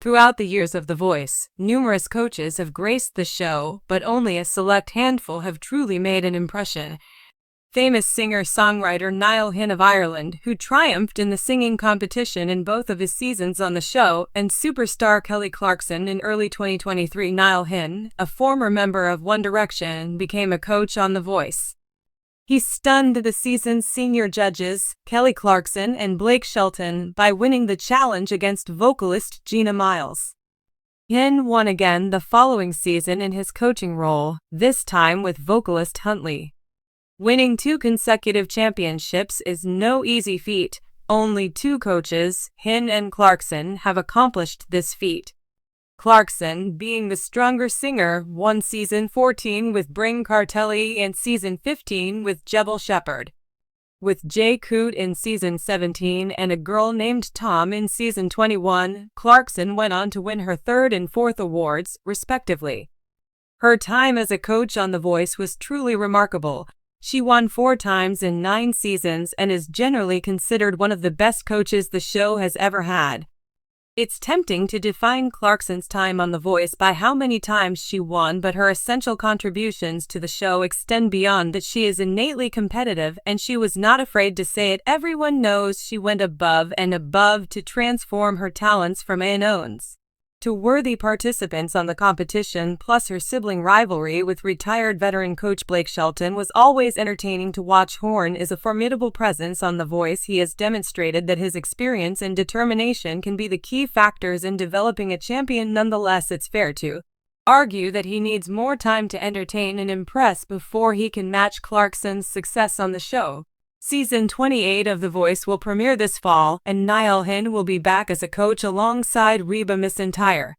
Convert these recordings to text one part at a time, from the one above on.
Throughout the years of The Voice, numerous coaches have graced the show, but only a select handful have truly made an impression. Famous singer-songwriter Niall Horan of Ireland, who triumphed in the singing competition in both of his seasons on the show, and superstar Kelly Clarkson in early 2023. Niall Horan, a former member of One Direction, became a coach on The Voice. He stunned the season's senior judges, Kelly Clarkson and Blake Shelton, by winning the challenge against vocalist Gina Miles. Horan won again the following season in his coaching role, this time with vocalist Huntley. Winning 2 consecutive championships is no easy feat. Only 2 coaches, Horan and Clarkson, have accomplished this feat. Clarkson, being the stronger singer, won season 14 with Bryn Cartelli and season 15 with Jebel Shepherd. With Jay Coote in season 17 and A Girl Named Tom in season 21, Clarkson went on to win her 3rd and 4th awards, respectively. Her time as a coach on The Voice was truly remarkable. She won 4 times in 9 seasons and is generally considered one of the best coaches the show has ever had. It's tempting to define Clarkson's time on The Voice by how many times she won, but her essential contributions to the show extend beyond that. She is innately competitive, and she was not afraid to say it. Everyone knows she went above and above to transform her talents from unknowns to worthy participants on the competition. Plus, her sibling rivalry with retired veteran coach Blake Shelton was always entertaining to watch. Horan is a formidable presence on The Voice. He has demonstrated that his experience and determination can be the key factors in developing a champion. Nonetheless, it's fair to argue that he needs more time to entertain and impress before he can match Clarkson's success on the show. Season 28 of The Voice will premiere this fall, and Niall Horan will be back as a coach alongside Reba McEntire.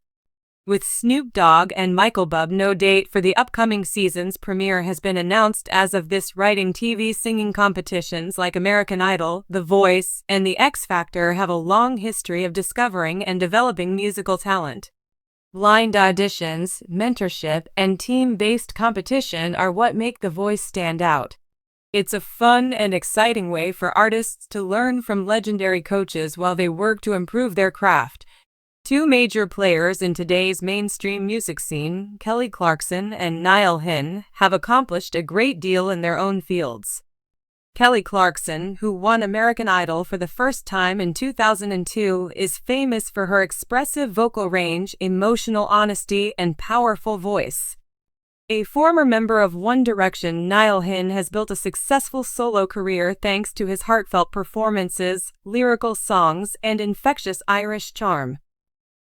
With Snoop Dogg and Michael Bublé, no date for the upcoming season's premiere has been announced as of this writing. TV singing competitions like American Idol, The Voice, and The X Factor have a long history of discovering and developing musical talent. Blind auditions, mentorship, and team-based competition are what make The Voice stand out. It's a fun and exciting way for artists to learn from legendary coaches while they work to improve their craft. 2 major players in today's mainstream music scene, Kelly Clarkson and Niall Horan, have accomplished a great deal in their own fields. Kelly Clarkson, who won American Idol for the first time in 2002, is famous for her expressive vocal range, emotional honesty, and powerful voice. A former member of One Direction, Niall Horan has built a successful solo career thanks to his heartfelt performances, lyrical songs, and infectious Irish charm.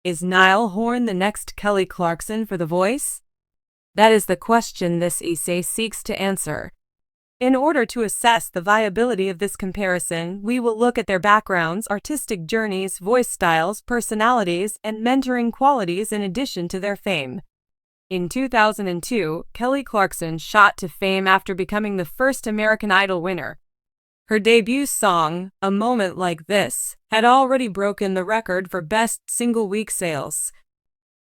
Is Niall Horan the next Kelly Clarkson for The Voice? That is the question this essay seeks to answer. In order to assess the viability of this comparison, we will look at their backgrounds, artistic journeys, voice styles, personalities, and mentoring qualities in addition to their fame. In 2002, Kelly Clarkson shot to fame after becoming the first American Idol winner. Her debut song, A Moment Like This, had already broken the record for best single-week sales.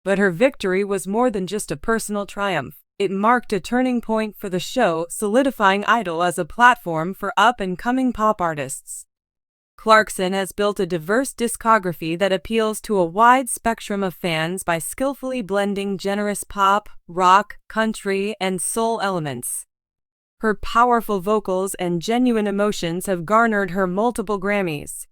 But her victory was more than just a personal triumph. It marked a turning point for the show, solidifying Idol as a platform for up-and-coming pop artists. Clarkson has built a diverse discography that appeals to a wide spectrum of fans by skillfully blending generous pop, rock, country, and soul elements. Her powerful vocals and genuine emotions have garnered her multiple Grammys.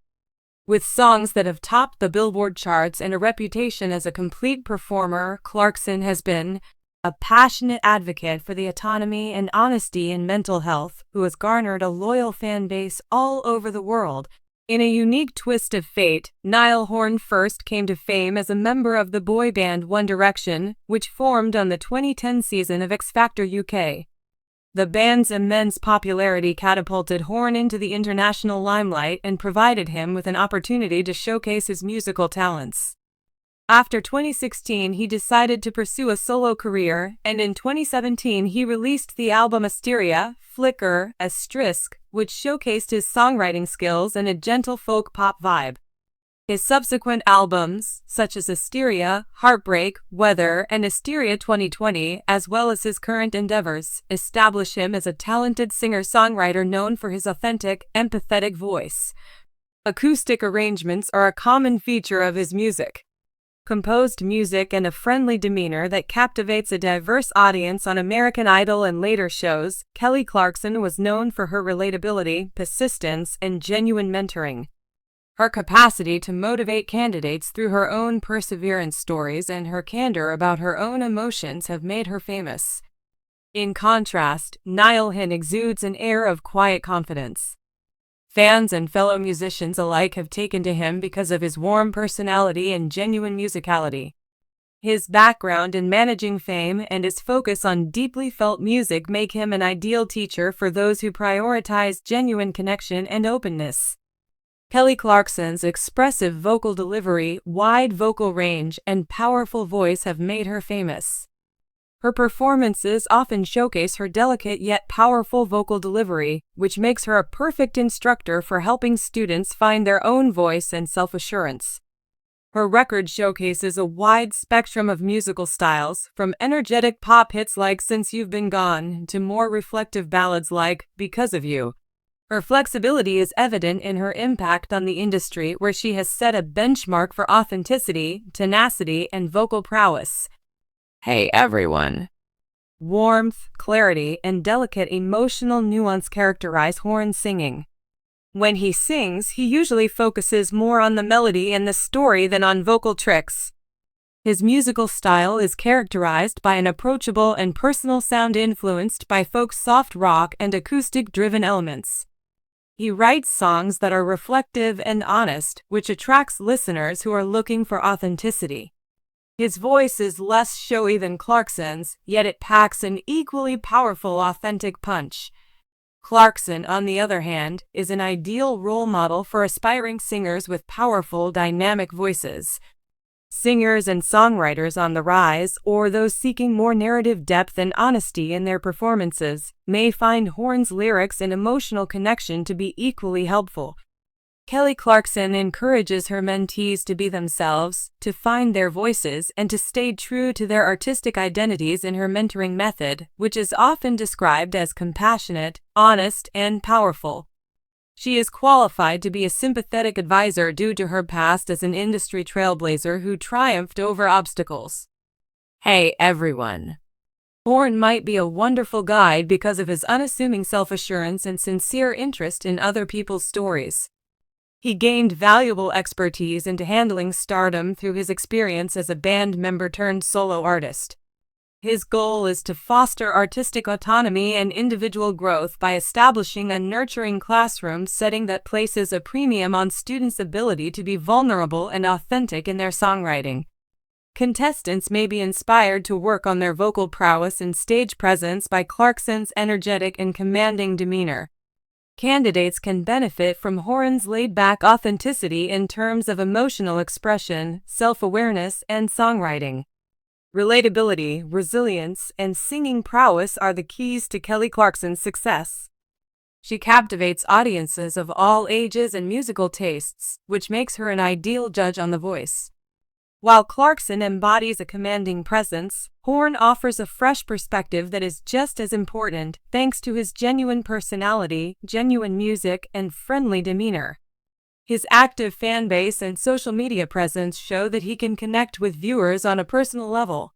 With songs that have topped the Billboard charts and a reputation as a complete performer, Clarkson has been a passionate advocate for the autonomy and honesty in mental health, who has garnered a loyal fan base all over the world. In a unique twist of fate, Niall Horan first came to fame as a member of the boy band One Direction, which formed on the 2010 season of X Factor UK. The band's immense popularity catapulted Horan into the international limelight and provided him with an opportunity to showcase his musical talents. After 2016, he decided to pursue a solo career, and in 2017 he released the album Asteria, Flicker, Asterisk, which showcased his songwriting skills and a gentle folk pop vibe. His subsequent albums, such as Asteria, Heartbreak, Weather, and Asteria 2020, as well as his current endeavors, establish him as a talented singer-songwriter known for his authentic, empathetic voice. Acoustic arrangements are a common feature of his music. composed music and a friendly demeanor that captivates a diverse audience on American Idol and later shows. Kelly Clarkson was known for her relatability, persistence, and genuine mentoring. Her capacity to motivate candidates through her own perseverance stories and her candor about her own emotions have made her famous. In contrast, Niall Horan exudes an air of quiet confidence. Fans and fellow musicians alike have taken to him because of his warm personality and genuine musicality. His background in managing fame and his focus on deeply felt music make him an ideal teacher for those who prioritize genuine connection and openness. Kelly Clarkson's expressive vocal delivery, wide vocal range, and powerful voice have made her famous. Her performances often showcase her delicate yet powerful vocal delivery, which makes her a perfect instructor for helping students find their own voice and self-assurance. Her record showcases a wide spectrum of musical styles, from energetic pop hits like Since You've Been Gone to more reflective ballads like Because of You. Her flexibility is evident in her impact on the industry, where she has set a benchmark for authenticity, tenacity, and vocal prowess. Hey everyone! Warmth, clarity, and delicate emotional nuance characterize Horan's singing. When he sings, he usually focuses more on the melody and the story than on vocal tricks. His musical style is characterized by an approachable and personal sound influenced by folk soft rock and acoustic-driven elements. He writes songs that are reflective and honest, which attracts listeners who are looking for authenticity. His voice is less showy than Clarkson's, yet it packs an equally powerful, authentic punch. Clarkson, on the other hand, is an ideal role model for aspiring singers with powerful, dynamic voices. Singers and songwriters on the rise, or those seeking more narrative depth and honesty in their performances, may find Horan's lyrics and emotional connection to be equally helpful. Kelly Clarkson encourages her mentees to be themselves, to find their voices, and to stay true to their artistic identities in her mentoring method, which is often described as compassionate, honest, and powerful. She is qualified to be a sympathetic advisor due to her past as an industry trailblazer who triumphed over obstacles. Hey everyone! Horan might be a wonderful guide because of his unassuming self-assurance and sincere interest in other people's stories. He gained valuable expertise into handling stardom through his experience as a band member turned solo artist. His goal is to foster artistic autonomy and individual growth by establishing a nurturing classroom setting that places a premium on students' ability to be vulnerable and authentic in their songwriting. Contestants may be inspired to work on their vocal prowess and stage presence by Clarkson's energetic and commanding demeanor. Candidates can benefit from Horan's laid-back authenticity in terms of emotional expression, self-awareness, and songwriting. Relatability, resilience, and singing prowess are the keys to Kelly Clarkson's success. She captivates audiences of all ages and musical tastes, which makes her an ideal judge on The Voice. While Clarkson embodies a commanding presence, Horan offers a fresh perspective that is just as important, thanks to his genuine personality, genuine music, and friendly demeanor. His active fan base and social media presence show that he can connect with viewers on a personal level.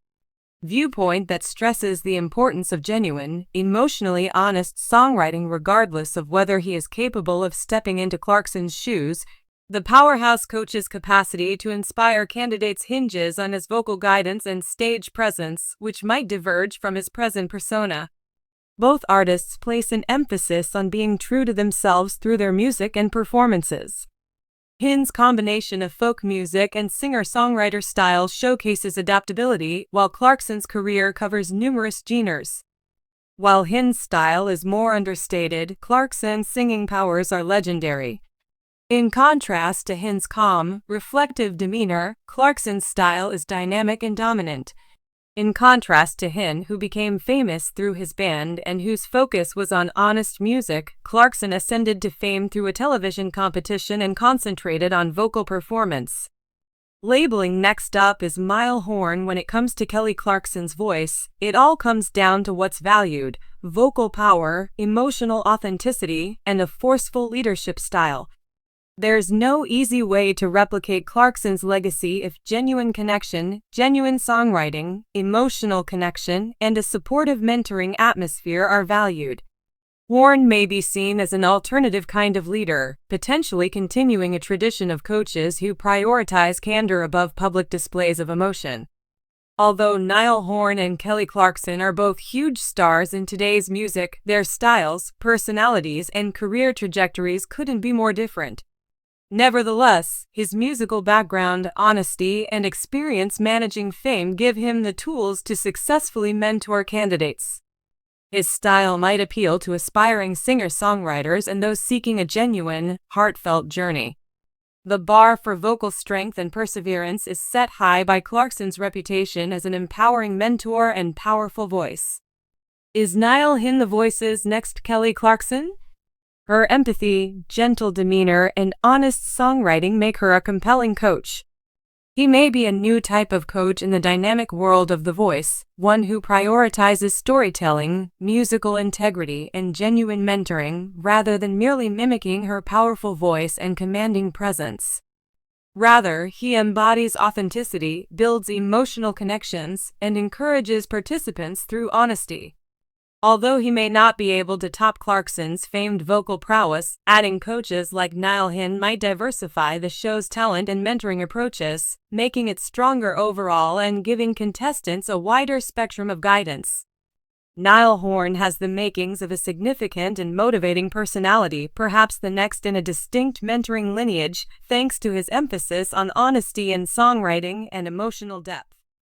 Viewpoint that stresses the importance of genuine, emotionally honest songwriting regardless of whether he is capable of stepping into Clarkson's shoes. The powerhouse coach's capacity to inspire candidates hinges on his vocal guidance and stage presence, which might diverge from his present persona. Both artists place an emphasis on being true to themselves through their music and performances. Horan's combination of folk music and singer-songwriter style showcases adaptability, while Clarkson's career covers numerous genres. While Horan's style is more understated, Clarkson's singing powers are legendary. In contrast to Horan's calm, reflective demeanor, Clarkson's style is dynamic and dominant. In contrast to Horan, who became famous through his band and whose focus was on honest music, Clarkson ascended to fame through a television competition and concentrated on vocal performance. Labeling next up is Niall Horan. When it comes to Kelly Clarkson's voice, it all comes down to what's valued: vocal power, emotional authenticity, and a forceful leadership style. There's no easy way to replicate Clarkson's legacy if genuine connection, genuine songwriting, emotional connection, and a supportive mentoring atmosphere are valued. Horan may be seen as an alternative kind of leader, potentially continuing a tradition of coaches who prioritize candor above public displays of emotion. Although Niall Horan and Kelly Clarkson are both huge stars in today's music, their styles, personalities, and career trajectories couldn't be more different. Nevertheless, his musical background, honesty, and experience managing fame give him the tools to successfully mentor candidates. His style might appeal to aspiring singer-songwriters and those seeking a genuine, heartfelt journey. The bar for vocal strength and perseverance is set high by Clarkson's reputation as an empowering mentor and powerful voice. Is Niall Horan the Voice's next Kelly Clarkson? Her empathy, gentle demeanor, and honest songwriting make her a compelling coach. He may be a new type of coach in the dynamic world of The Voice, one who prioritizes storytelling, musical integrity, and genuine mentoring, rather than merely mimicking her powerful voice and commanding presence. Rather, he embodies authenticity, builds emotional connections, and encourages participants through honesty. Although he may not be able to top Clarkson's famed vocal prowess, adding coaches like Niall Horan might diversify the show's talent and mentoring approaches, making it stronger overall and giving contestants a wider spectrum of guidance. Niall Horan has the makings of a significant and motivating personality, perhaps the next in a distinct mentoring lineage, thanks to his emphasis on honesty in songwriting and emotional depth.